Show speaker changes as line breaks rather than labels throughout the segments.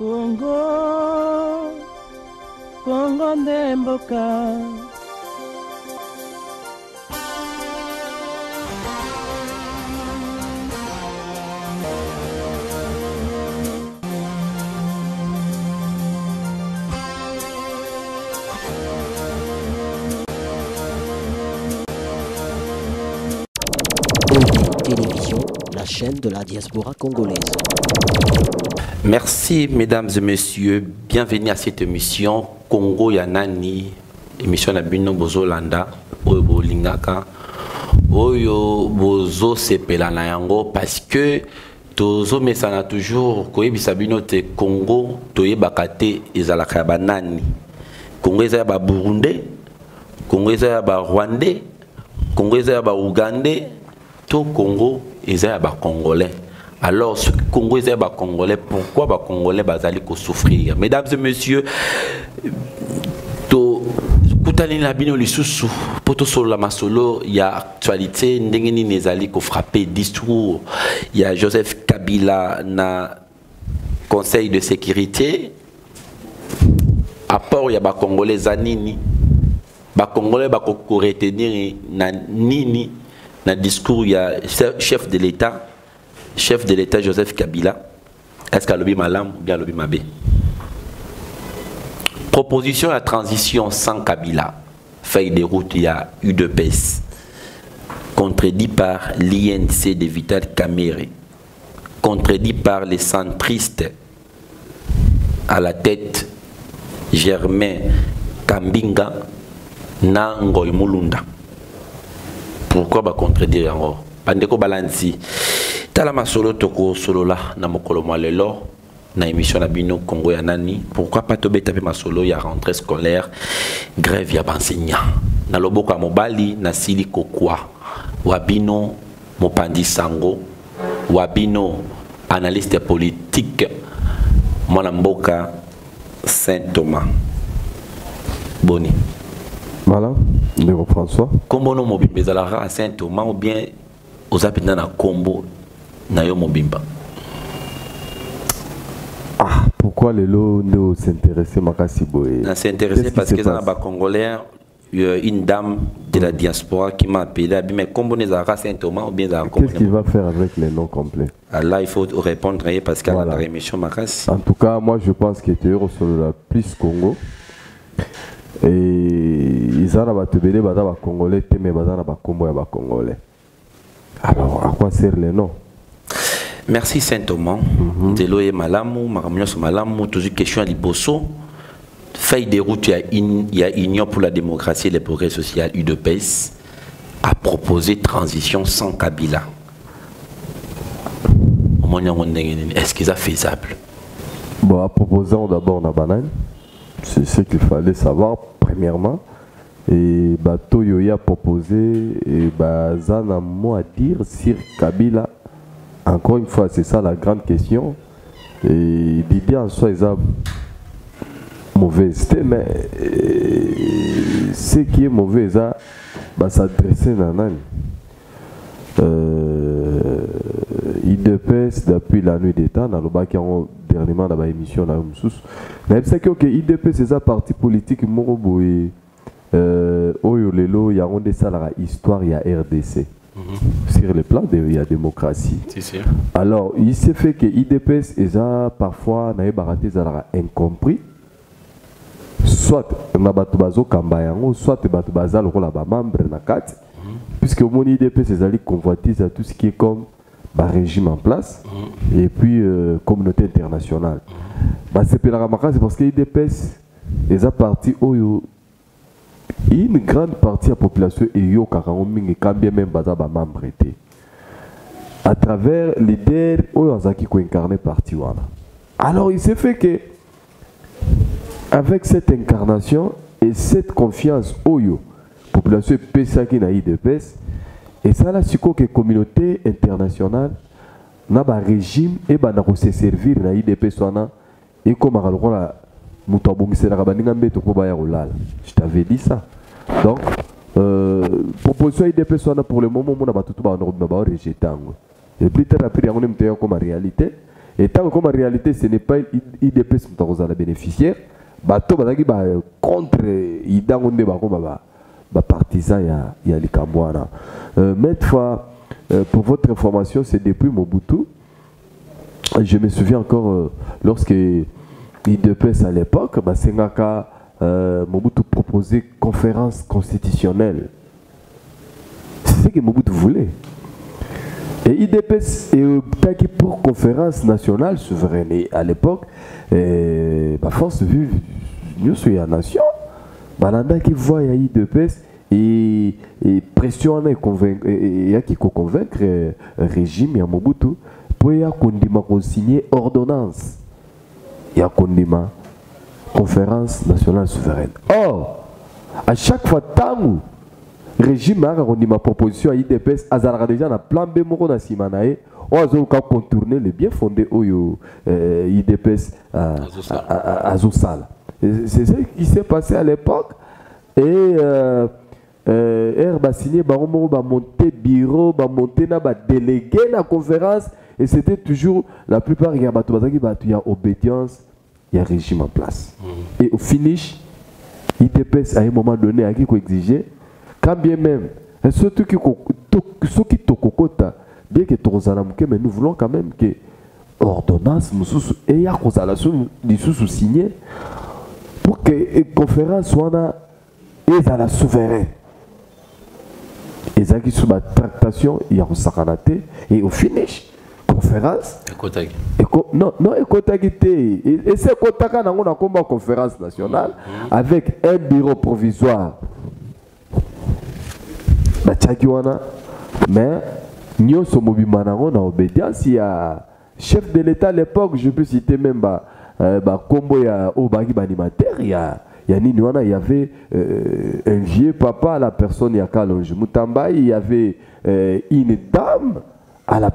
Congo, Congo ndemboka.
Télévision, la chaîne de la diaspora congolaise.
Merci mesdames et messieurs, bienvenue à cette émission Congo Yanani, émission na bino bozolanda, oyo bolingaka, oyo bozo sepela na yango parce que tozo mesana toujours koyebisa bino te Congo toyebaka te ezalaka banani. Congo eza ba Burundais, Congo eza ba Rwandais, Congo eza ba Ougandais, to Congo eza ba Congolais. Alors, ce Congo est Congolais, pourquoi les Congolais bazali ko souffrir? Mesdames et messieurs, to kutani na bino lisusu poto solo la masolo, il y a actualité ndengeni nezali ko frapper discours. Il y a Joseph Kabila na Conseil de sécurité. Apport il y a ba Congolais zanini. Ba Congolais ba ko retenir na nini na discours il y a chef de l'État. Chef de l'État Joseph Kabila, est-ce qu'il a lobby malam ou bien lobby mabé? Proposition à la transition sans Kabila, feuille de route, il y a UDPS, contredit par l'INC de Vital Kamerhe, contredit par les centristes à la tête Germain Kambinga, Nangoy Mulunda. Pourquoi va contredire encore? Pandeko Balansi. Talama solo toko solo la na mokolo malelo na émission na bino Congo Yanani. Pourquoi pas tobe taper ma solo ya rentrée scolaire, grève ya enseignant. Na loboko mobali na sili kokwa. Wabino Mopandi Sango, wabino analyste politique mwana mboka Saint Thomas. Boni.
Voilà, Ndeko François.
Kombo no mobimbe zalara à Saint Thomas ou bien aux apena na kombo Nayo Mobimba.
Ah, pourquoi les lots ne s'intéressaient pas si boé?
S'intéressait parce que dans les Congolais, une dame de la diaspora qui m'a appelé, mais comment les Arabes Saint-Thomas ou bien
qu'est-ce qu'il va faire avec les noms complets?
Là, il faut répondre parce qu'à la émission Makas.
En tout cas, moi je pense que tu es sur la plus Congo. Et ils ont battu Congolais, mais ils ont Congolais. Alors, à quoi servent les noms?
Merci Saint-Thomas. Deloye Malamou, Maramnios Malamou, toujours question à Liboso. Feuille de route, il y a Union pour la démocratie et le progrès social, UDPS, a proposé transition sans Kabila. Est-ce qu'ils sont faisables?
Bon, proposons d'abord la banane. C'est ce qu'il fallait savoir, premièrement. Et Bato Yoya a proposé, et Zana a mot à dire sur Kabila. Encore une fois, c'est ça la grande question. Et l'idée en soi est mauvaise. Mais ce qui est mauvais, c'est s'adresser à Nani. IDPS, depuis la nuit des temps, dans le bac qui a dernièrement dans l'émission, même si IDPS, c'est un parti politique, Moroboé. Oyolelo, il y a des salariés histoire, il y a RDC. Sur le plan de la démocratie. Alors, il s'est fait que l'IDPS est parfois incompris. Soit Nabatubazo Kambayango, soit Batubaza le membre na kat. Puisque mon IDPS est convoitise à tout ce qui est comme régime en place et puis communauté internationale. C'est parce que l'IDPS est parti Oyo. Une grande partie de la population est yo karangomingi kambia même bazaba membre été à travers leader oyazaki ko incarner parti wana. Alors il s'est fait que avec cette incarnation et cette confiance oyo population pesaki na IDPS et ça là siko que communauté internationale na ba régime et ba na ko se servir na IDPS wana et comme la je t'avais dit ça. Donc, proposition IDPS pour le moment, on a rejeté. Et plus tard, après, on a comme réalité. Et tant que comme en réalité ce n'est pas IDPS qui est la bénéficiaire, bato bazaki ba contre idangonde ba comme ba partisan ya likambwana. Maintes fois pour votre information, c'est depuis Mobutu. Je me souviens encore lorsque IDPS à l'époque, Sengaka Mobutu proposait conférence constitutionnelle. C'est ce que Mobutu voulait. Et IDPS est pour conférence nationale souveraine. Et à l'époque, force vive, nous sommes la nation. Balanda qui voit IDPS et pression et convaincre le régime et Mobutu pour signer ordonnance. Il y a condiment conférence nationale souveraine. Or, à chaque fois, tant le régime a ma proposition à IDPS, Azara déjà na plan B moko na simanae, on a contourner le bien fondé au IDPS Azosala. C'est ce qui s'est passé à l'époque. Et signé Baromo va monter bureau, va monter na ba délégué la conférence. Et c'était toujours, la plupart, il y a obédience, il y a régime en place. Et au finish, IDPS à un moment donné, à qui qu'on exigeait, quand bien même, surtout ceux qui tokokota, bien que Torzanamuke, mais nous voulons quand même que ordonnance, et il y a des sous signés, pour que la conférence soit à la souveraine. Et ça qui sous la tractation, il y a un sakanaté, et au finish, conférence. Non, et c'est Kotaka dans une conférence nationale avec un bureau provisoire. Mais nous sommes en obédience. Il y a chef de l'État à l'époque, je peux citer même Kombo Obagi Banimater. Il y avait un vieux papa à la personne Yakalonge Mutamba. Il y avait une dame à la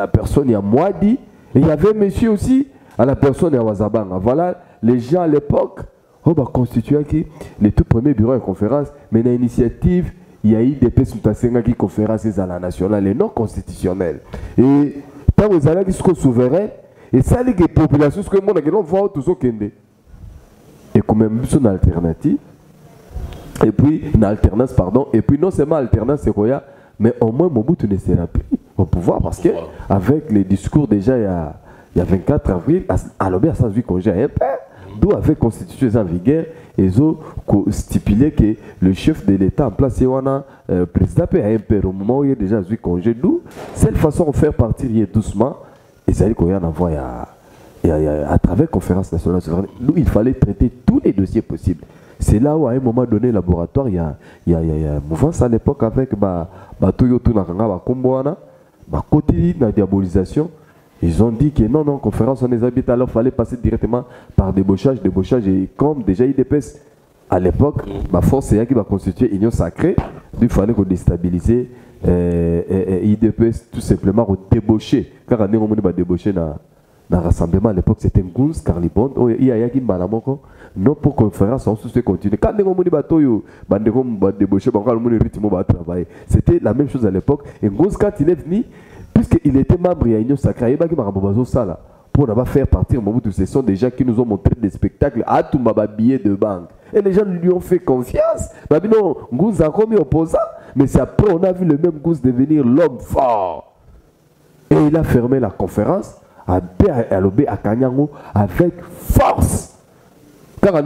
personne Yamwadi. Et il y avait monsieur aussi à la personne Yawazabanga. Voilà les gens à l'époque ont constitué les tout premiers bureaux de conférence. Mais dans l'initiative, il y a eu des qui conférences à la nationale et non constitutionnelles. Et tant que vous allez jusqu'au souverain, et ça, les populations, ce que moi, on voit tout ça. Et comme même une alternative, et puis une alternance, pardon, et puis non seulement alternance, c'est quoi, mais au moins Mobutu ne sera plus au pouvoir parce que avec les discours déjà il y a 24 avril, à l'obé à Saint-Louis congé un peu, d'où avec constitution en vigueur, ils ont stipulé que le chef de l'État en place, le président peut un peu au moment où il y a déjà eu congé, d'où cette façon de faire partir doucement, et ça dit qu'on y a à travers la conférence nationale souveraine, nous il fallait traiter tous les dossiers possibles. C'est là où à un moment donné, le laboratoire, il y a mouvance à l'époque avec Toyoto Nakanga, Komboana, côté de la diabolisation. Ils ont dit que non, conférence on les habite, alors il fallait passer directement par débauchage, et comme déjà IDPS à l'époque, ma force c'est qui va constituer union sacrée, il fallait qu'on déstabiliser IDPS tout simplement au débaucher. Car on va débaucher dans le rassemblement à l'époque, c'était Ngouz, Carlibond, il y a qui Malamoko. Non pour conférence, on se continue. Quand on a débauché, c'était la même chose à l'époque. Et Ngouz, quand il est venu, puisqu'il était membre de l'Union sacrée, il a pour ne pas faire partir Mobutu, ce sont des gens qui nous ont montré des spectacles à tout billets de banque. Et les gens lui ont fait confiance. Non, Ngouz a commis opposant, mais c'est après on a vu le même Ngouz devenir l'homme fort. Et il a fermé la conférence à Lobé, à Kanyango, avec force. Car on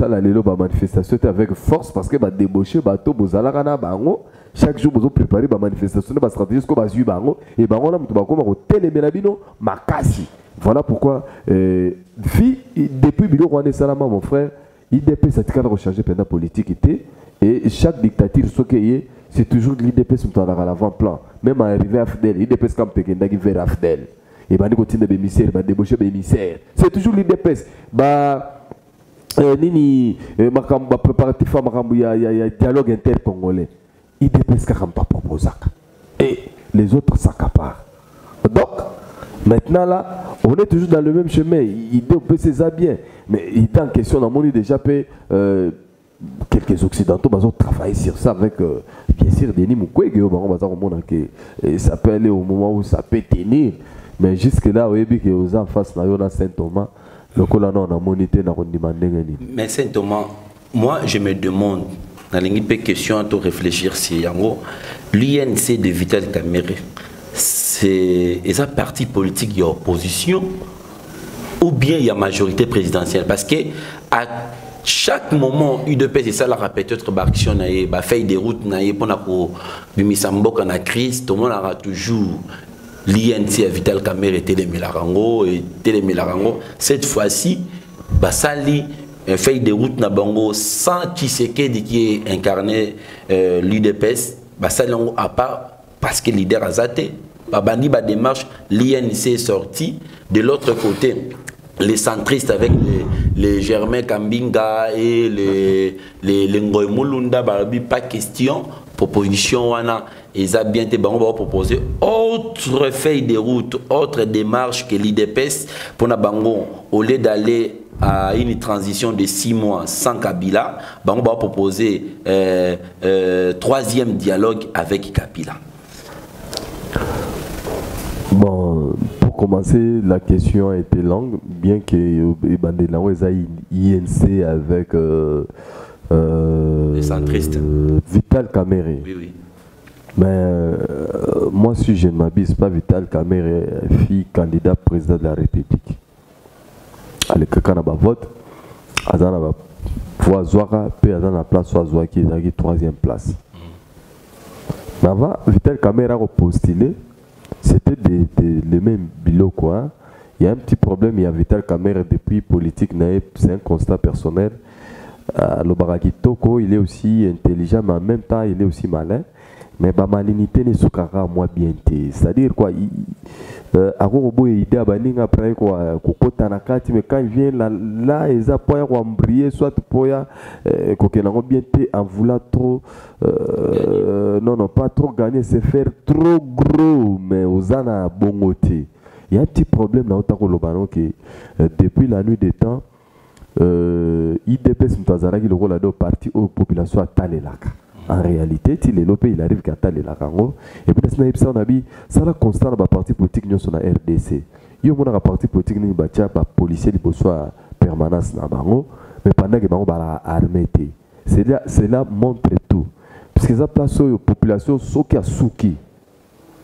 a la manifestation avec force parce que va débaucher bateau bozalakana bango chaque jour vous préparez la manifestation ba stratégie ko ba bango et bango na mutu ba ko telemenabino makasi. Voilà pourquoi depuis Bilo Rwanda Salama mon frère IDP ça tika recharger pendant politique et chaque dictature c'est toujours l'IDP sont à l'avant-plan même à arriver à Fidel IDP comme tekenda qui vers Fidel. Et bah, nous débaucher émissaire. C'est toujours l'IDPS. Nini, préparatif il y a dialogue inter-congolais. IDPS n'a pas proposé. Et les autres s'accaparent. Donc, maintenant là, on est toujours dans le même chemin. IDPS c'est ça bien. Mais il est en question, on a déjà fait quelques occidentaux ont travaillé sur ça avec bien sûr Denis Mukwege, ça peut aller au moment où ça peut tenir, mais jusque là oui que aux en face na Saint Thomas le colonel on a monité na demandé.
Mais Saint Thomas, moi je me demande dans les questions à réfléchir si l'INC de Vital Kamerhe c'est un parti politique qui est opposition ou bien il y a majorité présidentielle, parce que à chaque moment UDPS c'est ça la peut-être action na feuille de route na pour na ko bimisa mboka na crise, tout le monde aura toujours l'INC à Vital Kamerhe Télémilarango et Télémilarango. Cette fois-ci basali feuille de route na bango sans Tshisekedi qui est incarné l'UDPS basali à part parce que leader a zaté babandi ba démarche l'INC est sorti de l'autre côté. Les centristes avec les Germain Kambinga et les Ngoy Mulunda, pas question, proposition, ils ont bien été proposer autre feuille de route, autre démarche que l'IDPS pour Nabango, au lieu d'aller à une transition de 6 mois sans Kabila, on va proposer troisième dialogue avec Kabila.
Bon, pour commencer, la question a été longue, bien que INC avec
les centristes.
Vital Kamerhe.
Oui, oui.
Mais moi, si je ne m'abuse pas, Vital Kamerhe fut candidat président de la République. Avec quelqu'un a vote, Azana va pouvoir Zouara, puis Azana place soit Zouara qui est troisième place. Mais avant, Vital Kamerhe a postulé. C'était les mêmes bilots quoi. Il y a un petit problème, il y a Vital Kamerhe depuis politique, c'est un constat personnel. Le Barakitoko, il est aussi intelligent, mais en même temps, il est aussi malin. Mais ma malinité n'est soukara moi bien. C'est-à-dire quoi, Agobo est idée à Baning après quoi, Kokota Nakati, mais quand il vient là, ils a pas à embrayer, soit pour Kokenango bien en voulant trop, non, pas trop gagner, c'est faire trop gros, mais aux ana bongoté. Il y a un petit problème là, au que depuis la nuit des temps, IDPS Mtazaraki, le rôle de parti aux populations à Talelaka. En réalité, il arrive qu'à Talelaka. Et puis, on a dit, ça la constant dans le parti politique, nous sommes à RDC. Il y a un parti politique, nous sommes à policier, nous sommes à permanence, mais pendant que nous sommes à armée. Cela montre tout. Parce que ça place la population, ceux qui ont souki,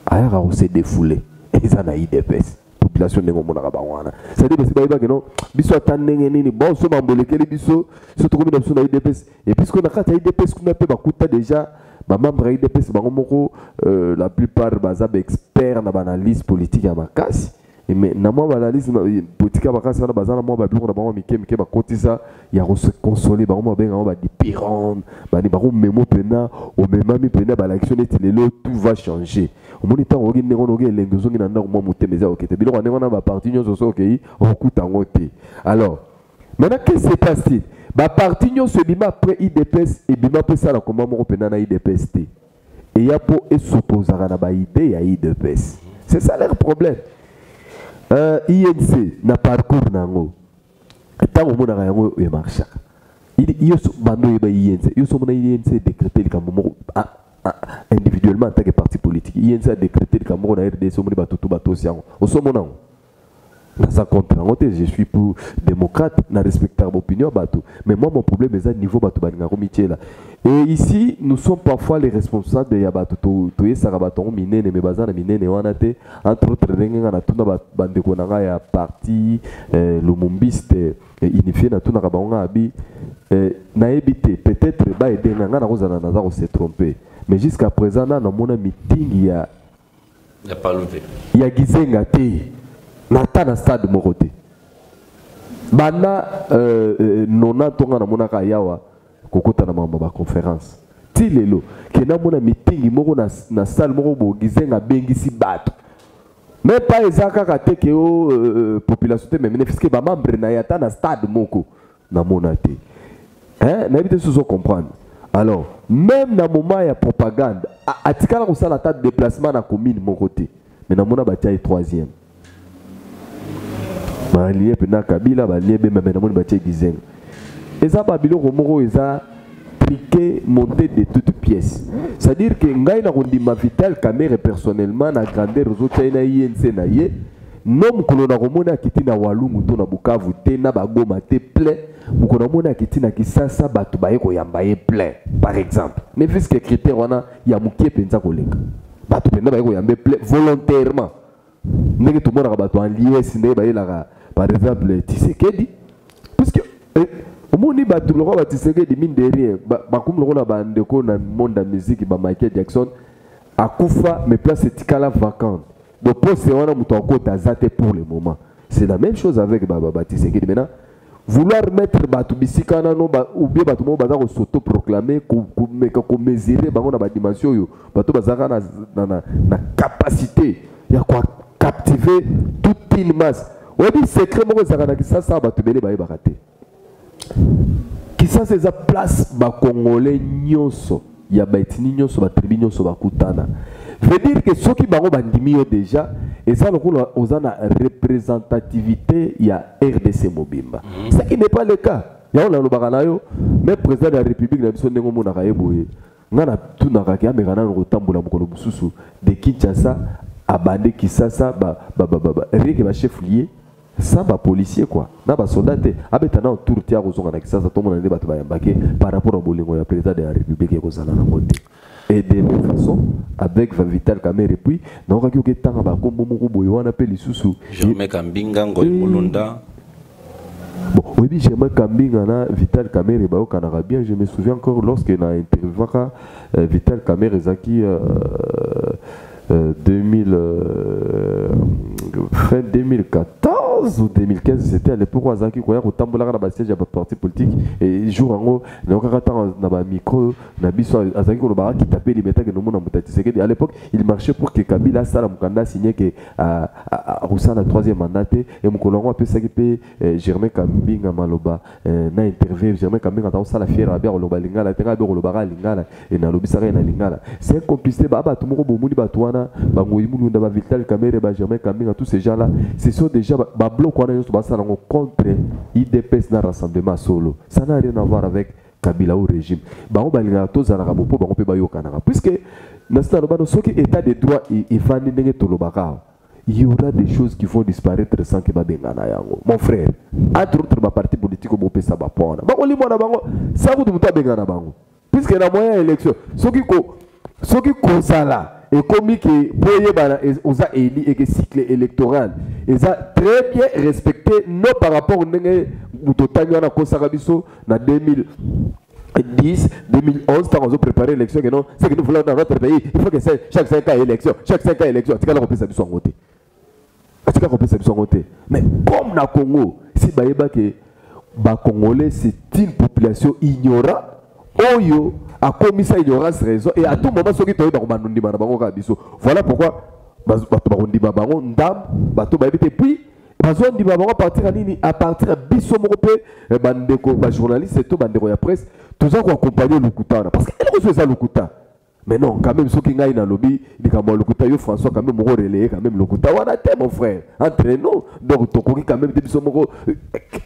ailleurs, on s'est défoulé. Et ils ont IDPS. Population de Monacabawana. C'est-à-dire que c'est pas que non, biso attendez ni bon, so mambolekeli biso, surtout comme dans son IDPS. Et puisqu'on a quatre IDPS qu'on a peu bakuta déjà, ba membre IDPS bango moko la plupart bazab experts na analyse politique ya makasi. Et mais na moi analyse politique ya makasi na bazana moi ba biloko na bango mike ba kotisa ya se consoler bango ba benga ba dipiron, ba ni bango memo pena, au memami pena ba l'action est lelo tout va changer. Au moniteur on regarde on regarde les gens qui n'ont pas monté mais ok te biloko on a parti nous so ok on coûte en côté. Alors maintenant qu'est-ce qui se passe-t-il? Ba parti nous se bima après IDPS et bima après ça la comment mon pena na IDPS t. Et ya po et s'opposer à ba idée ya IDPS. C'est ça leur problème. INC na parcours nango. Tant au mona yango e marcha. Yo bando e ba INC. Yo so mona INC décréter le Cameroun individuellement en tant que parti politique. INC a décrété le Cameroun à RDC au mona batutu batosian. Au so mona. Ça contre je suis pour démocrate, na respecter l'opinion bateau. Mais moi mon problème est à niveau bateau baningaro là. Et ici nous sommes parfois les responsables de yabato to sarabaton minene mais bazana minene wanate entre autres renga na tuna bandeko nanga ya parti lumumbiste unifié na tuna kabanga abi na ebité peut-être ba aider nanga na kozana na za se tromper. Mais jusqu'à présent na mona meeting ya
pas levé.
Ya gizenga te. Nata na stade morote. Bana nona tonga na mona kayawa kokota na mamba ba conférence. Ti lelo ke na mona meeting moko na salle moko bo gizenga bengisi bato. Mais pas ezaka ka te ke o population te mais fiske ba membre na yata na stade moko na mona te. Hein, na bité sous comprendre. Alors, même na moment ya propagande, atikala ko sala ta déplacement na commune moko te. Mais na mona ba tia troisième. Lié pena Kabila ba lié même na moni batie gizenga. Eza babilo romoro eza intriqué, monté de toutes pièces. C'est-à-dire que ngai na kondima Vital Kamerhe personnellement na grandeur zo China INC na ye nom kolona komona kiti na Walungu to na Bukavu te na bagoma te plein mukona mona kiti na Kisasa batu baye ko yamba ye plein par exemple. Ne fils que critère wana ya mukie penza kolenga. Batu penda baye ko yamba plein volontairement. Ndenge tout monde batu en liesse ndenge baye la par exemple Tshisekedi puisque omoni batu loko ba Tshisekedi mine de rien bakum loko na bandeko na monde de musique ba Michael Jackson akufa mais place etikala vacante. Donc pour ce on a muto kota zate pour le moment. C'est la même chose avec Baba Tshisekedi maintenant. Vouloir mettre batu bisika na no ou bien batu mo baza ko s'auto proclamer ko mesurer bango na ba dimension yo batu bazaka na capacité ya quoi captiver toute une masse. On dit secret moko zaka na Kisasa batu bele baye bakate. Kisasa eza place ba congolais nyonso ya ba etni nyonso ba tribu nyonso bakutana. Veut dire que ceux qui bango bandimi déjà et ça on a la représentativité il y a RDC Mobimba. Ce qui n'est pas le cas. Il y a le baganayo même président de la République na biso ndengo mona kaeboye. Ngana tunaka ki amekana ngotambola mukolo bususu de Kinshasa abande Kisasa rien ba chef lié ça ba policier quoi. Na ba soldat abetana autour tia kozonga na Kisasa to mona ne bato ba yambake par rapport au bolingo ya président de la République ko zala na monde. Et de la même façon, avec Vital Kamerhe, puis, nous avons dit que tant que nous avons appelé les sous-sous.
Germain Kambinga, Ngoy Mulunda.
Bon, oui, Germain Kambinga, Vital Kamerhe, bien, je me souviens encore lorsqu'il a interviewé Vital Kamerhe, Zaki, fin 2014 ou 2015, c'était à l'époque où Zaki Koya Tambola na siège à parti politique et jour en haut na ba micro na biso Zaki Kolobara qui tapait les méta que nous mona mutati c'est à l'époque il marchait pour que Kabila Sala Mukanda signé que à Roussa la troisième mandat et Mukolongo a ça qui peut Germain Kambinga Maloba na interview Germain Kambinga ta Sala fiera bien Loba lingala tenga be Lobara lingala et na lobisara na lingala c'est un complicité baba tout moko bomuni batwana bangoyi mulunda ba Vital Kamerhe ba Germain Kambinga tous ces gens là ce sont déjà ba bloc on a contre IDPS dans rassemblement solo ça n'a rien à voir avec Kabila au régime ba on balinga to za na bopo ba on peut ba yokana puisque dans ce temps ce qui état de droit et fani ndenge to lobaka il y aura des choses qui vont disparaître sans que ba bengana yango mon frère entre autres ba parti politique au pesa ba pona ba ko limona bango ça vous muta bengana bango puisque na moyen élection ce qui consala et comme que pour y élu et que cycle électoral ils a très bien respecté non par rapport au total na kosarabiso na 2010 2011 quand on a préparé l'élection que non c'est que nous voulons dans notre pays il faut que chaque 5 ans élection tu vas la ça biso ngote tu vas ça biso ngote mais comme na Congo si baeba que ba congolais c'est une population ignorante oyo a commis sa ignorance raison et à tout moment ceux qui tombent dans bandima na bango kabiso voilà pourquoi bato bandima bango ndam bato ba ebite puis bazo ndima bango à partir biso moko pe bandeko ba journaliste to bandeko ya presse tout ça ko accompagner Lokuta parce que elle reçoit ça Lokuta mais non quand même ceux qui ngai na lobby dikamo Lokuta yo François quand même moko relayer quand même Lokuta wana te mon frère entre nous donc tokoki quand même biso moko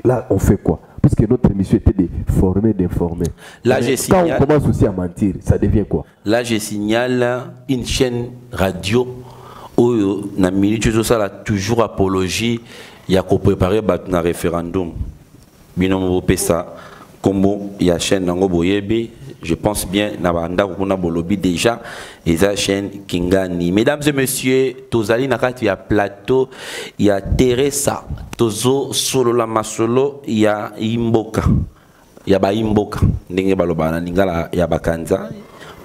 là on fait quoi puisque notre mission était de former, d'informer.
Là,
quand on commence aussi à mentir, ça devient quoi?
Là, je signale une chaîne radio où, dans la minute, ça a toujours apologie, il y a qu'à préparer un référendum. Binom Pesa, comme il y a une chaîne Nango Boyebe, je pense bien, déjà, et la chaîne Kingani. Mesdames et messieurs, Tozali Nakat, il y a plateau, il y a Teresa, Tozo, Solo Lama Solo, il y a Imboka. Il y a Imboka, il y a Bakanza.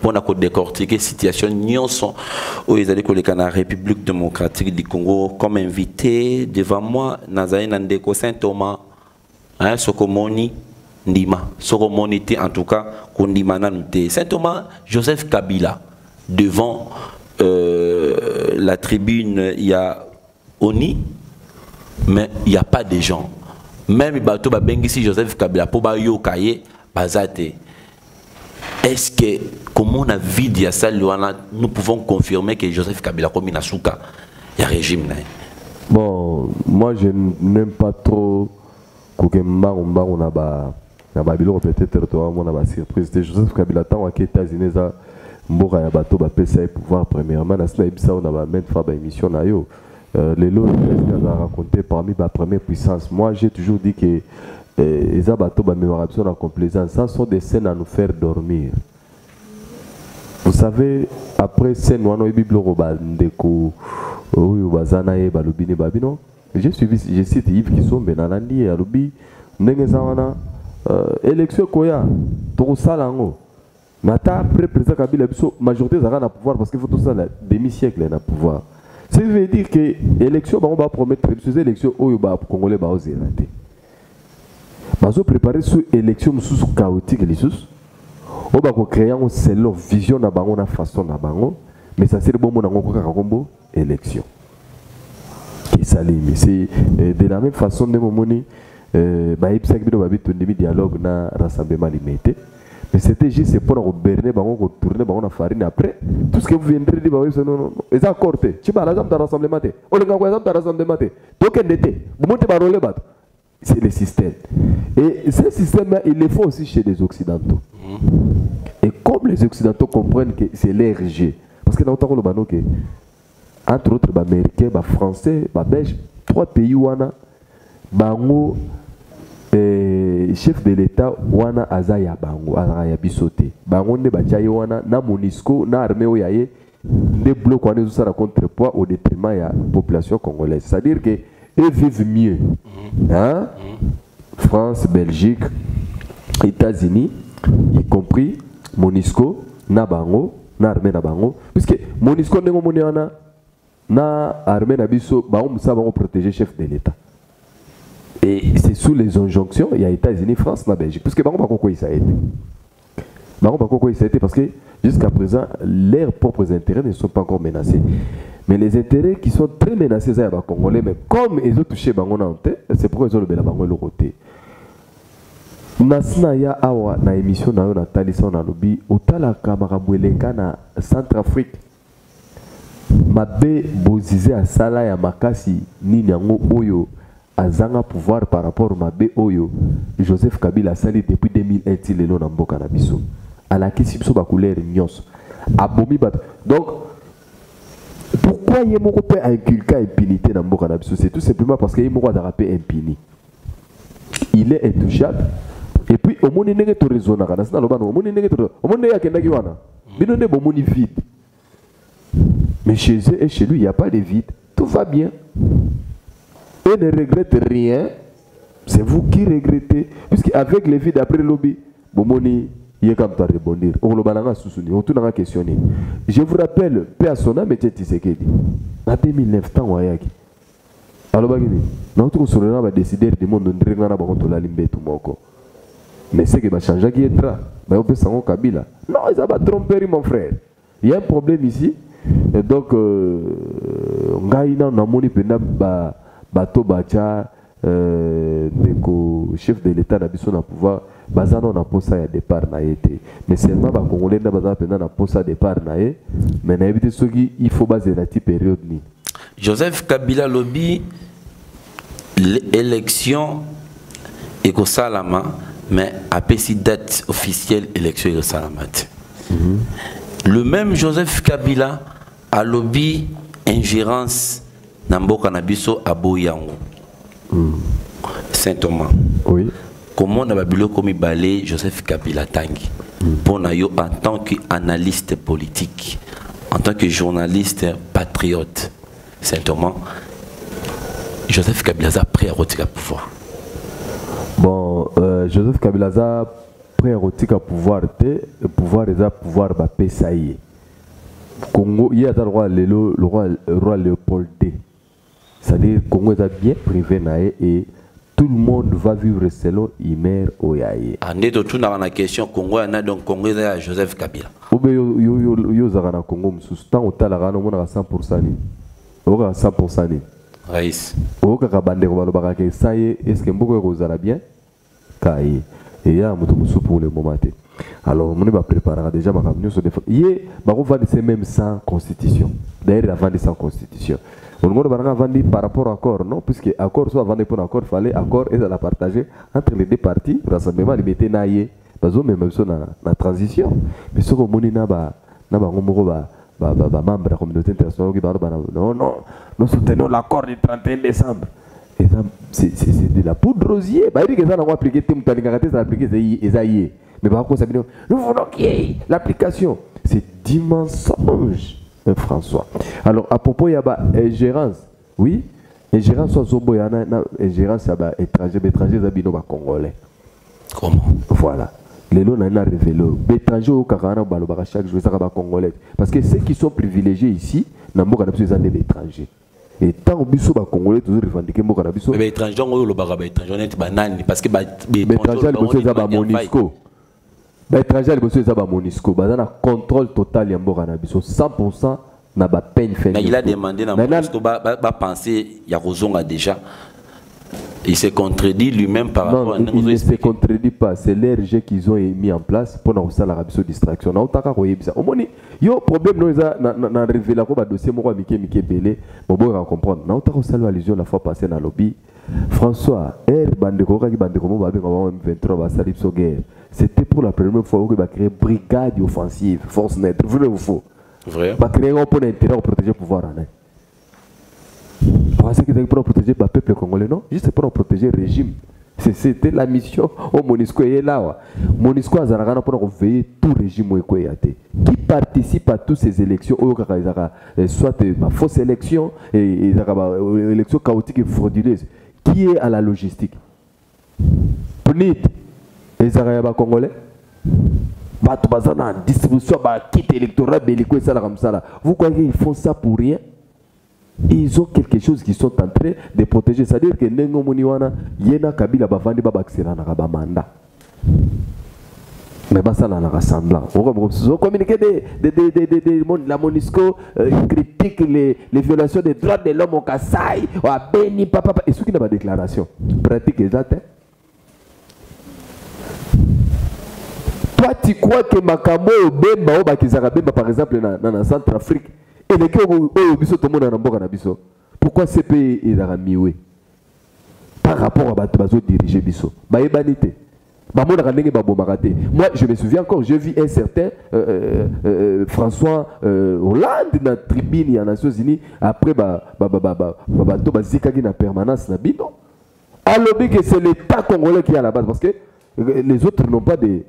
Pour nous décortiquer la situation, nous sommes où ils allaient coller la République démocratique du Congo comme invité devant moi, Nazaï Nandeko Saint-Thomas, Sokomoni. Ndima, Soromonité en tout cas, Kondima Nanoute. Saint-Thomas, Joseph Kabila, devant la tribune, il y a Oni, mais il n'y a pas de gens. Même Bato Bengisi Joseph Kabila, Poba Yokaye, Bazate. Est-ce que, comme on a vu dire ça, nous pouvons confirmer que Joseph Kabila, comme Inasuka, il y a un régime là?
Bon, moi je n'aime pas trop Koukemba, on a na babilo peut-être toi mon na surprise de Joseph Kabila tant aux États-Unis za mboka ya bato ba pesa pouvoir premièrement na sina ibisa on a ba mettre fa ba émission na yo les lots le président a raconté parmi ba première puissance. Moi j'ai toujours dit que les bateaux ba mémoration en complaisance ça sont des scènes à nous faire dormir. Vous savez après scène wana bible roba ndeko oyo bazana ye balobine babino j'ai suivi je cite Yves Kisombe na landi ya lobi ndenge za wana élection koya to sala ngo nata après président Kabila biso majorité za na pouvoir parce qu'il faut tout ça la demi-siècle na pouvoir. Ça veut dire que l'élection on va promettre ces élections oyo ba congolais ba oser rater. Bazo préparer sous élection sous chaotique les sous. On va créer un selon vision na bango na façon na bango mais ça c'est bon mon ngoko ka kombo élection. Qui s'aligne c'est de la même façon de momoni ba ipsa ki ba bitu ndimi dialogue na rassemblement limité. Mais c'était juste pour gouverner bango ko tourner bango na farine après tout ce que vous viendrez dire ba non non les accords te tu ba la zam ta rassemblement te o le ngako zam ta rassemblement te to kendete bu monte ba role bat. C'est le système. Et ce système-là, il le faut aussi chez les Occidentaux. Et comme les Occidentaux comprennent que c'est l'RG, parce que dans le temps, entre autres, les Américains, les Français, les Belges, 3 pays, bango chef de l'État, wana azaya bango, azaya bisote. Bango ne bachaye wana, na Monisco, na armée oyaye, ne blocs wana ça la contrepoids au détriment de la population congolaise. C'est-à-dire que eux vivent mieux. Hein? France, Belgique, États-Unis, y compris Monisco, Nabango, na armée Nabango. Puisque Monisco n'est pas na armée Nabiso, nous savons protéger chef de l'État. Et c'est sous les injonctions, il y a États-Unis, France, na Belgique. Puisque Bango Bako ça a été. Bango Bako ça a été parce que jusqu'à présent, leurs propres intérêts ne sont pas encore menacés. Mais les intérêts qui sont très menacés, c'est les Congolais. Mais comme ils ont touché Bango Nantais, c'est pourquoi ils ont le Bango le côté. Nasna ya awa na émission na yo na talisa na lobi otala kamarabweleka na Centrafrique. Mabe bozize asala ya makasi nini yango oyo azanga pouvoir par rapport mabe oyo Joseph Kabila sali depuis 2001 ti lelo na mboka na biso. Alakisi biso ba couleur nyos. Abomi bat. Donc pourquoi il y a un inculqué impunité dans mboka na biso? C'est tout simplement parce qu'il y a un rappé impuni. Il est intouchable. Et puis au monde n'est pas raisonnable. Au monde n'est pas vide. Mais chez eux et chez lui, il n'y a pas de vide. Tout va bien. Et ne regrette rien. C'est vous qui regrettez. Puisqu'avec le vide après le lobby, il y a comme ça rebondir. Je vous rappelle, paix à son âme, mais Tshisekedi. En 2009, alors, nous avons décidé de monde mais c'est que va changer qui est là. On peut s'en Kabila. Non, ils ont trompé mon frère. Il y a un problème ici. Et donc, on a un bateau bacha chef de l'État n'a pas pouvoir. Bazano na posa ya départ na été. Mais seulement ba Congolais na bazana pendant na posa départ na ye. Mais na éviter ce qui il faut baser la petite période ni.
Joseph Kabila lobby l'élection éco-salama mais à petite date officielle élection éco-salama. Le même Joseph Kabila a lobby ingérence na mboka na biso à Boyango. Saint-Thomas. Oui. Comment on a comme balé Joseph Kabila Tangi pour en tant qu'analyste politique, en tant que journaliste patriote, Saint-Thomas, Joseph Kabila a prêt à retirer le pouvoir.
Bon, Joseph Kabila a prêt à retirer le pouvoir, le pouvoir est à pouvoir Pessaïe. Congo, il y a le roi Léopold II. C'est-à-dire que Congo est bien privé et tout le monde va vivre selon Imer Oyaye.
On est tout dans la question Congo, on a donc Congo à Joseph Kabila.
Yo zagana Congo msusu tant otalaka no mona 100%. Oka 100%.
Raïs.
Oka kabande ko balobaka ke saye est-ce que mboko kozala bien? Kai. Et ya mutu musu pour le moment. Alors on va préparer déjà ma réunion sur des. Yé ba ko va de ces mêmes sans constitution. d'ailleurs avant de sa constitution. On a vendu par rapport à accord, non? Puisque accord, soit vendu pour accord, il fallait accord et ça la partager entre les deux parties. Rassemblement, il mettait naïe. Parce que même ça, la transition. Mais ce qu'on a membre de la communauté internationale qui non, non, nous soutenons l'accord du 31 décembre. Et c'est de la poudre rosier. Bah, il dit que ça, on va appliquer, ça appliquer, mais par contre, nous voulons qu'il y ait l'application. C'est du mensonge. François. Alors, à propos, il y a ingérence. Oui, ingérence, soit zobo, il y a ingérence, il y a étranger, il y a congolais.
Comment?
Voilà. Les lots n'ont révélé. Les étrangers au Carana, chaque jour, ça va congolais. Parce que ceux qui sont privilégiés ici, n'ont pas besoin des étrangers. Et tant que les congolais, toujours revendiqués,
mais les étrangers, on le étranger, parce que les
étrangers, ils Monisco. Les étrangers, ils ont Monisco. Ils ont un contrôle total. 100% n'a pas peine fait.
Il a demandé à Monisco de penser, il y a raison déjà. Il s'est contredit lui-même par rapport à nous.
Il ne se contredit pas. C'est l'RG qu'ils ont mis en place pour nous faire la distraction. Au y a un problème dans le révélation du dossier. Je vais comprendre. Nous avons allusion la fois passée dans le lobby. François, c'était pour la première fois qu'il va créer brigade offensive, force nette. Vrai ou faux?
Vrai.
Il va créer un point d'intérêt pour protéger le pouvoir. Pensez que c'est pour protéger le peuple congolais, non? Juste pour protéger le régime. C'était la mission au Monisco est là. Monisco a zangana pour veiller tout régime qui participe à toutes ces élections, soit ma fausse élection et élection chaotique et frauduleuse. Qui est à la logistique? PNID, les Arabes congolais. Distribution, kit électoral, bellico et ça comme ça. Vous croyez qu'ils font ça pour rien? Ils ont quelque chose qu'ils sont en train de protéger. C'est-à-dire que Nengo Muniwana, Yena Kabila Bavandi Babaxira Narabamanda. Mais ça n'a pas semblant. On communique la Monisco critique les violations des droits de l'homme au Kassai, à Beni, papa. Et ce qui n'a pas de déclaration. Pratique exacte. Toi, tu crois que Makamo Bemba, par exemple, dans la Centrafrique, et les gens pourquoi ces pays sont mis par rapport à Batobazo diriger Bisso? Moi, je me souviens encore, j'ai vu un certain François Hollande dans la tribune des Nations Unies après Zikagi na permanence na bino. Alors que c'est l'État congolais qui est à la base parce que les autres n'ont pas des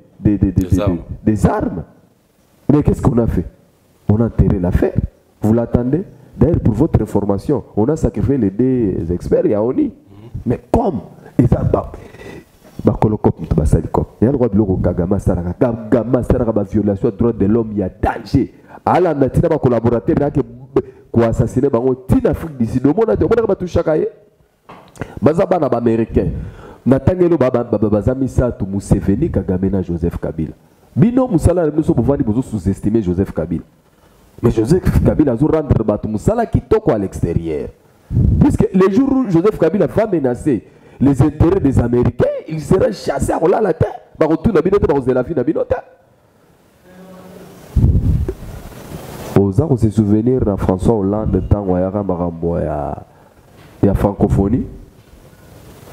armes. Mais qu'est-ce qu'on a fait? On a enterré l'affaire. Vous l'attendez? D'ailleurs, pour votre information, on a sacrifié les deux experts Yaoni. Mais comme ils il y a le droit de l'euro Kagama Saraka violation des droits de l'homme, il y a danger. À la nature, ma collaborateur qui a assassiné en Afrique d'ici. Le monde a dit que tout chakaye. Bazabana américain. Natangelo Bazamisa to Museveni Kagamena Joseph Kabila. Bino Moussala nous sommes pouvoir sous-estimer Joseph Kabila. Mais Joseph Kabila a rendre Batou Moussala qui toque à l'extérieur. Puisque les jours où Joseph Kabila va menacer les intérêts des Américains, il sera chassé à la terre. Par retour, la vie on se souvenir de François Hollande temps où il y a francophonie.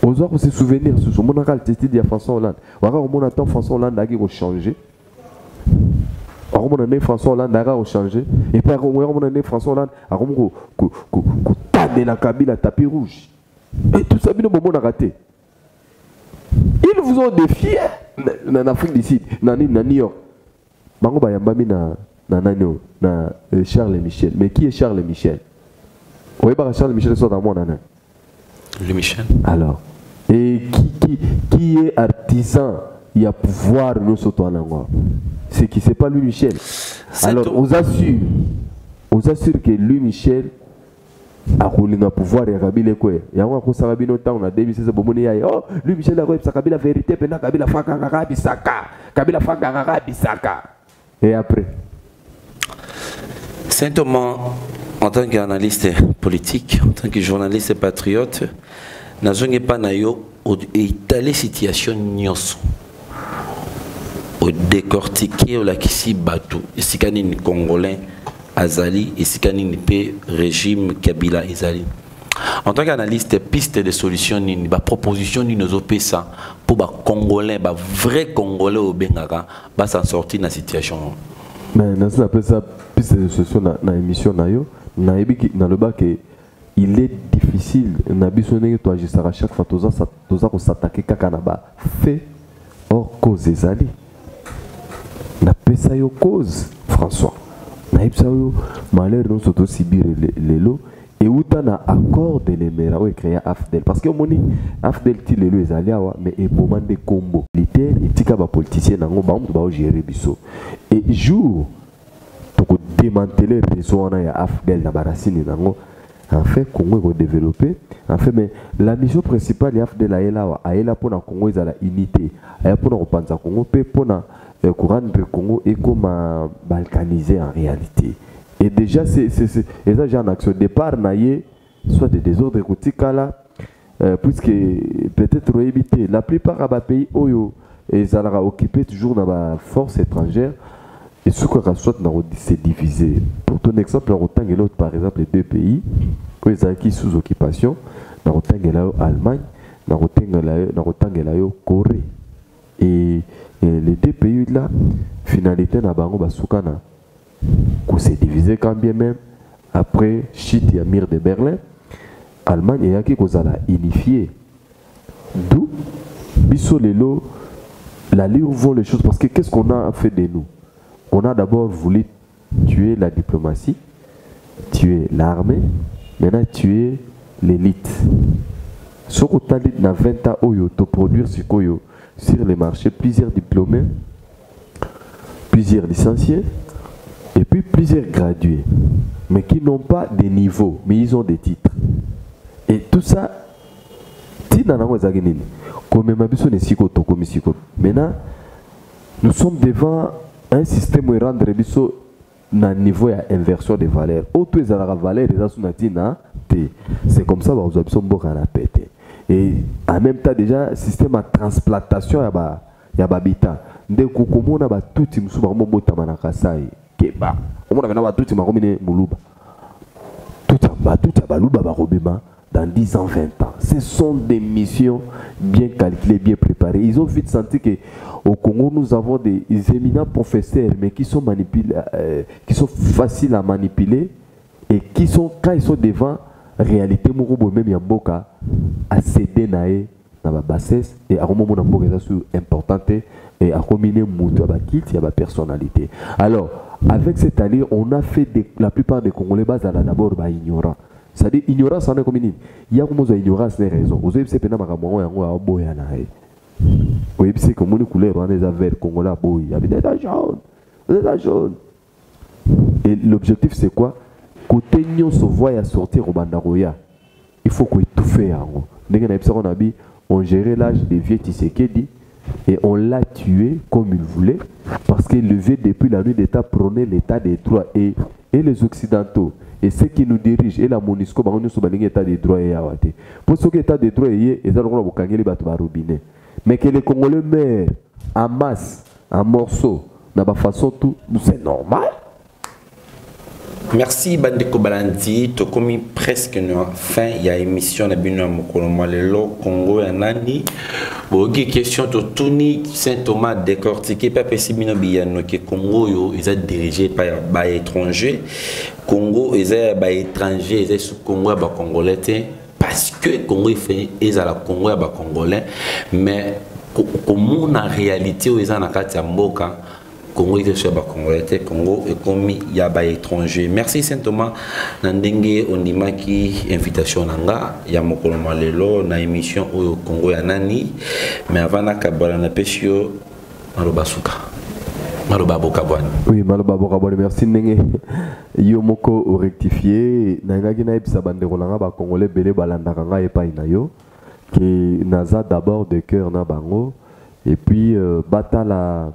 On se souvenir de ce moment de François Hollande. On attend François Hollande a changé. On a François Hollande a changé. Et puis on a François Hollande a la Kabila tapis rouge. Et tout ça, on a raté. Ils vous ont défié en Afrique du Sud, dans New York. Charles Michel. Mais qui est Charles Michel? Oui, Charles Michel soit dans mon année.
Le Michel.
Alors, et qui est artisan, il y a pouvoir nous sauter en anglais. C'est qui? C'est pas lui Michel. Alors, on vous assure que lui Michel a roulé un pouvoir et a Kabila quoi. Il y a un coup ça Kabila temps on a démissionné ce bomoni aïe. Oh, lui Michel a quoi? Ça Kabila vérité, pendant Kabila fakaka bisaka. Kabila fakaka bisaka. Et après.
Saint-Thomas, en tant qu'analyste politique, en tant que journaliste et patriote, n'avons pas naïo et telle situation nyos. Au décortiquer au lakisi batou, et si canine congolais azali et sikani nipe régime Kabila ezali. En tant qu'analyste, piste de solution ni ba proposition ni nos opesa pour ba congolais, ba vrai congolais au Bengara ba s'en sortir dans la situation.
Mais dans ça appelle ça piste de solution na émission na yo, na ebi na le bas que il est difficile na bisonné to agir à chaque fois toza ko s'attaquer kaka na ba fait hors cause ezali. Na pesa yo cause François. Na ipsa yo malheur non soto sibir lelo et où tu as un accord de l'émera où est créé AFDEL. Parce que moni AFDEL ti lelo ezali awa mais et moment de combo militaire et tika ba politicien nango ba mtu ba gérer biso. Et jour to ko démanteler réseau na ya AFDEL na barasini nango en fait Congo ko développer en fait mais la mission principale ya AFDEL a ela pour na Congo ezala unité aya pour na kopanza Congo pe pour na rendre Congo et comme balkanisé en réalité. Et déjà, c'est ça, j'ai en action. Départ, soit des désordres écoutiques là, puisque peut-être éviter. La plupart des pays, ils ont occupé toujours dans la force étrangère. Et ce qu'on soit c'est divisé. Pour ton exemple, autant que l'autre, par exemple, les deux pays, où ils sont sous occupation, autant que l'Allemagne, autant que la Corée. Et les deux pays là, finalité, na bango basukana. Qu'on s'est divisé quand bien même après chute et mur de Berlin, Allemagne et qui qu'on a unifié. D'où biso lelo la ligne où vont les choses parce que qu'est-ce qu'on a fait de nous? On a d'abord voulu tuer la diplomatie, tuer l'armée, maintenant tuer l'élite. Ce qu'on a dit dans 20 ans to produire sur les marchés plusieurs diplômés, plusieurs licenciés. Et puis plusieurs gradués, mais qui n'ont pas de niveau, mais ils ont des titres. Et tout ça, maintenant, nous sommes devant un système où rendre un niveau d'inversion des valeurs. C'est comme ça que vous avez pété. Et en même temps, déjà, système de transplantation, il y a habitat. Dès que vous avez tout le monde, Keba. On a tout Muluba. Tout dans 10 ans, 20 ans. Ce sont des missions bien calculées, bien préparées. Ils ont vite senti qu'au Congo, nous avons des éminents professeurs, mais qui sont qui sont faciles à manipuler et qui sont, quand ils sont devant réalité, même Yamboka, à céder dans la bassesse et à un moment importante et à combiner la personnalité. Alors, avec cette année, on a fait la plupart des Congolais d'abord ignorants. C'est-à-dire, ignorance en est comme il y a une ignorance des raisons. Vous savez, c'est que vous savez comme une couleur, on est vert, Congolais, il y a des jaunes. Et l'objectif, c'est quoi? Côté Nyon se voit à sortir au Bandaroya. Il faut qu'on étouffe. On gérait l'âge des vieux Tshisekedi et on l'a tué comme il voulait parce qu'il levait depuis la nuit d'État prônait l'état des droits et les Occidentaux et ceux qui nous dirigent et la MONUSCO nous sommes l'état des droits et pour ce qui est l'état des droits et mais que les Congolais meurent en masse en morceaux de la façon tout c'est normal.
Merci Bandeko Balandi, to komi presque na fin ya émission na bino mokolo lelo Congo ya nani. Bogi question to tuni Saint Thomas décortiqué pas pesi bino biyano que Congo yo ils est dirigé par ba étranger. Congo ils est ba étranger, ils est sous Congo ba congolais parce que Congo il fait ils à la Congo ba congolais mais comment en réalité ils en a kati ya mboka Congo est sur le Congo et comme il y a des étrangers. Merci Saint Thomas. Nandenge Ondimaki invitation nanga ya mokolo malelo na émission au Congo ya nani mais avant na kabala na pesio maloba suka maloba bokabwani.
Oui maloba bokabwani merci ndenge yo moko au rectifier nanga ki na ebisa bandeko nanga ba congolais belé balandaka nga epai na yo que naza d'abord de cœur na bango et puis batala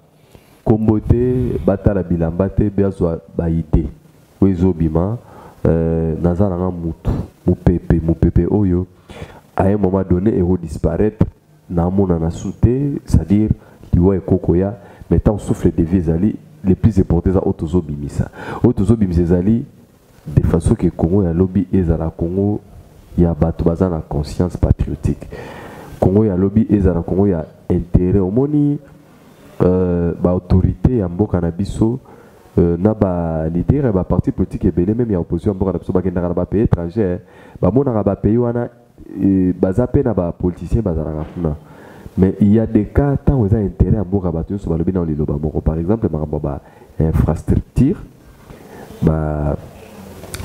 Kombote, batala bilambate, biazwa baïté. Oezo bima, nazaranga mupepe oyo. À un moment donné, il va disparaître. Namona na souté, c'est-à-dire, liwa et kokoya, mettant souffle de vie zali, les plus importants za otozo bimisa zali de façon que Congo ya lobby ezala Congo ya bato baza na conscience patriotique. Congo ya lobby ezala Congo ya intérêt omoni ba autorité ya mboka na biso na ba leader ba parti politique ebele même ya opposition mboka na biso bakenda na ba pays étranger ba mona ba pays wana baza pe na ba politiciens bazala na kuna. Mais il y a des cas tant où ils ont intérêt à mboka bato so ba lobby na liloba moko. Par exemple makambo ba infrastructure ba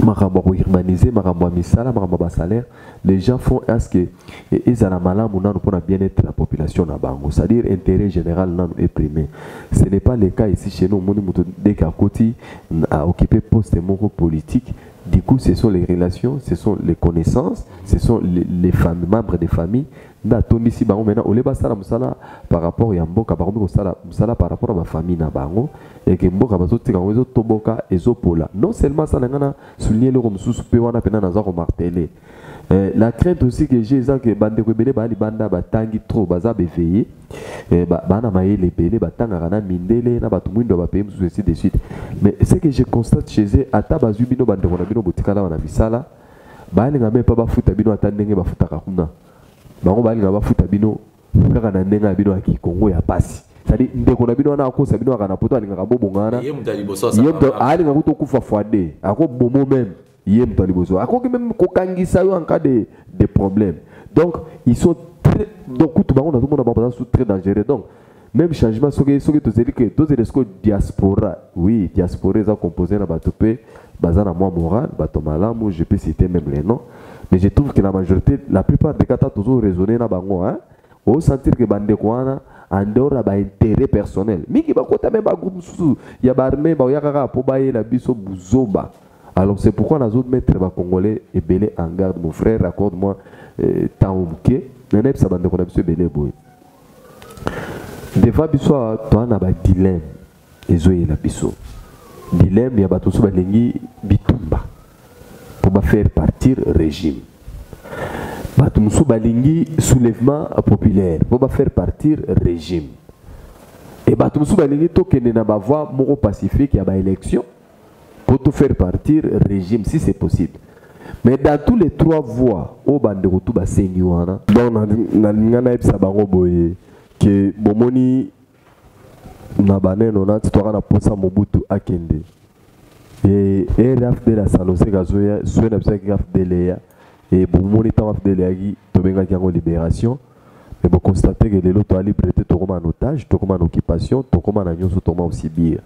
makambo urbaniser makambo misala makambo salaire, les gens font à ce que ils ont malamu nanu pour bien-être la population na bango, c'est-à-dire intérêt général nanu est primé. Ce n'est pas le cas ici chez nous. Moni muto dès qu'à côté a occupé poste moko politique. Du coup, ce sont les relations, ce sont les connaissances, ce sont les familles, membres des familles. Na tomi si bango maintenant, ole basala musala par rapport ya mboka, par rapport à ma famille na bango, et que mboka bazotika ngozo toboka ezopola. Non seulement ça n'engana souligner le mususu pe wana pena naza ko marteler. La crainte aussi que j'ai, c'est que bande ko bele bali banda batangi trop baza beveillé, bana maye les bele batanga kana mindele na batu mwindo ba paye mususu ainsi de suite. Mais ce que je constate chez eux, ata bazubino bande ko na bino botikala wana misala, bali ngame pa bafuta bino atandenge bafuta kakuna. Bango bali ngaba futa bino kaka na ndenga bino aki Congo ya pasi. C'est-à-dire ndeko na bino na ko sa bino kana poto alinga kabobongana.
Yé mutali boso sa.
Yé alinga kuto kufa fwade. Ako bomo même. Yé mutali boso. Ako même kokangisa yo en cas de problème. Donc ils sont très donc tout bango na tout monde ba sont très dangereux. Donc même changement ce que tu sais que tous les diaspora. Oui, diaspora ça composé na batopé bazana moi moral, bato malamu, je peux citer même les noms. Mais je trouve que la majorité, la plupart des cas, toujours raisonné na bango, hein. Au sentir que bande kwana en dehors de intérêt personnel. Mais qui va côté même ba groupe sous, il y a barmé ba yakaka pour bailler la biso buzoba. Alors c'est pourquoi les autres maîtres ba congolais et belé en garde mon frère, accorde-moi taumke, nenep sa bande kona biso belé boy. Des fois biso toi na ba dilemme ezoye la biso. Dilemme ya ba tous ba lengi bitumba. Pour faire partir le régime. Batumsu balingi soulèvement populaire pour faire partir le régime. Et Batumsu balingi tokene na ba voie moro pacifique ya ba élection pour tout faire partir le régime si c'est possible. Mais dans tous les trois voies, au bande rotu ba sengiwana. Donc na ngana epsa bango boye que bomoni na baneno na titoka na posa Mobutu akende. Et RF de la Salosé Gazoya, soit l'absence de l'EA, et pour monitor de l'EA, tu vengas qui en libération, et vous constatez que les lots à liberté, tu comme en otage, tu comme en occupation, tu comme en agneau, tu comme aussi bien.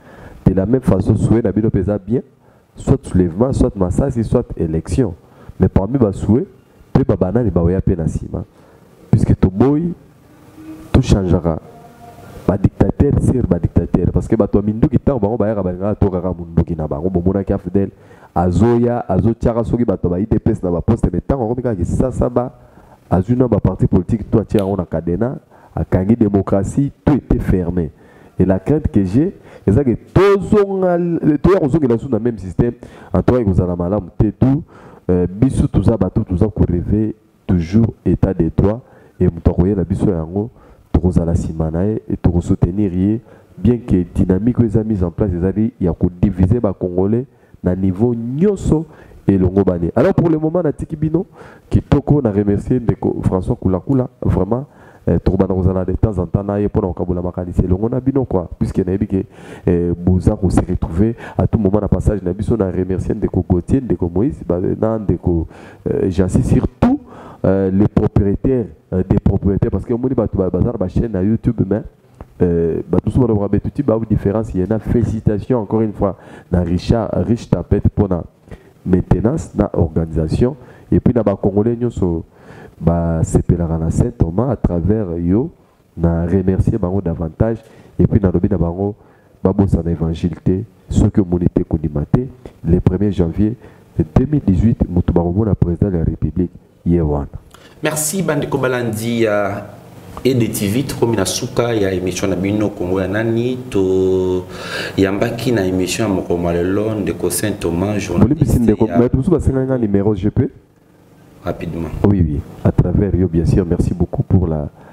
De la même façon, soit la ville pesa bien, soit soulèvement, soit massage, soit élection. Mais parmi les souhaits, tu peux pas banane et baoya penasima, puisque tu boy, tout changera. Ba dictateur sur ba dictateur parce que ba to mindu kita bango ba ya ba to kaka mundu kina bango bomona ki afdel azoya azotiaka soki ba to ba IDPS na ba poste mais tant ko mika ki ça ba azuna ba parti politique toi tia on a cadena a kangi démocratie tout était fermé et la crainte que j'ai c'est ça que tozonga to ya kozonga la sous dans même système en toi que vous allez malamu te tout biso tout ça ba tout ça ko rêver toujours état de droit et mutokoye la biso yango la simanae et pour soutenir bien que dynamique les a mise en place il y a qu'on diviser les Congolais na niveau nyoso et longobani. Alors pour le moment na tikibino qui toko na remercier François Koulakula vraiment Tourban Rosana de temps en temps na pour okabula makanisi longona bino quoi puisque na bi que boza ko se retrouver à tout moment na passage na biso na remercier de Gauthier de Moïse na de j'insiste surtout les propriétaires des propriétaires parce que moni batu bazar ba chaîne na YouTube mais batu so ba betuti ba différence il y a félicitations encore une fois na Richard Rich Tapette pour la maintenance na organisation et puis na ba congolais nyoso ba sepelaka na Saint Thomas à travers yo na remercier bango davantage et puis na lobi na bango ba bossa na évangilité ce que monité kondimate le 1er janvier 2018 mutu ba na président de la République Yewana.
Merci Bandeko Balandi et de TV comme na suka ya émission na bino Congo ya nani to yambaki na émission moko malelo de Saint Thomas journaliste.
Mais tout ça c'est un numéro GP
rapidement.
Oui à travers yo bien sûr merci beaucoup pour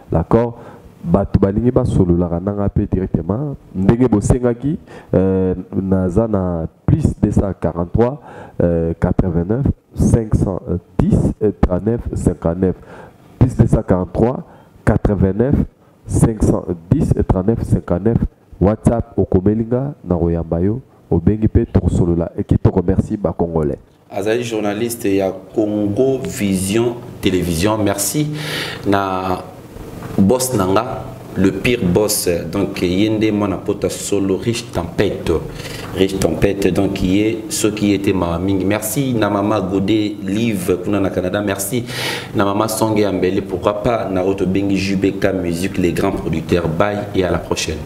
l'accord bato balingi basololaka nanga pe directement ndenge bosengaki naza na plus 243 89 510 39 59 plus 243 89 510 39 59 WhatsApp okomelinga na royamba yo obengi pe tosolola et qui te remercie ba congolais.
Azali journaliste ya Congo Vision Télévision, merci na boss nanga le pire boss donc yende mona pota solo riche tempête donc qui est ce qui était ma mingi, merci na mama Godé Live kuna na Canada, merci na mama Songe Ambele, pourquoi pas na auto bengi Jubeka Musique, les grands producteurs. Bye et à la prochaine.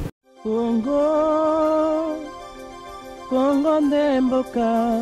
Congo Ndemboka.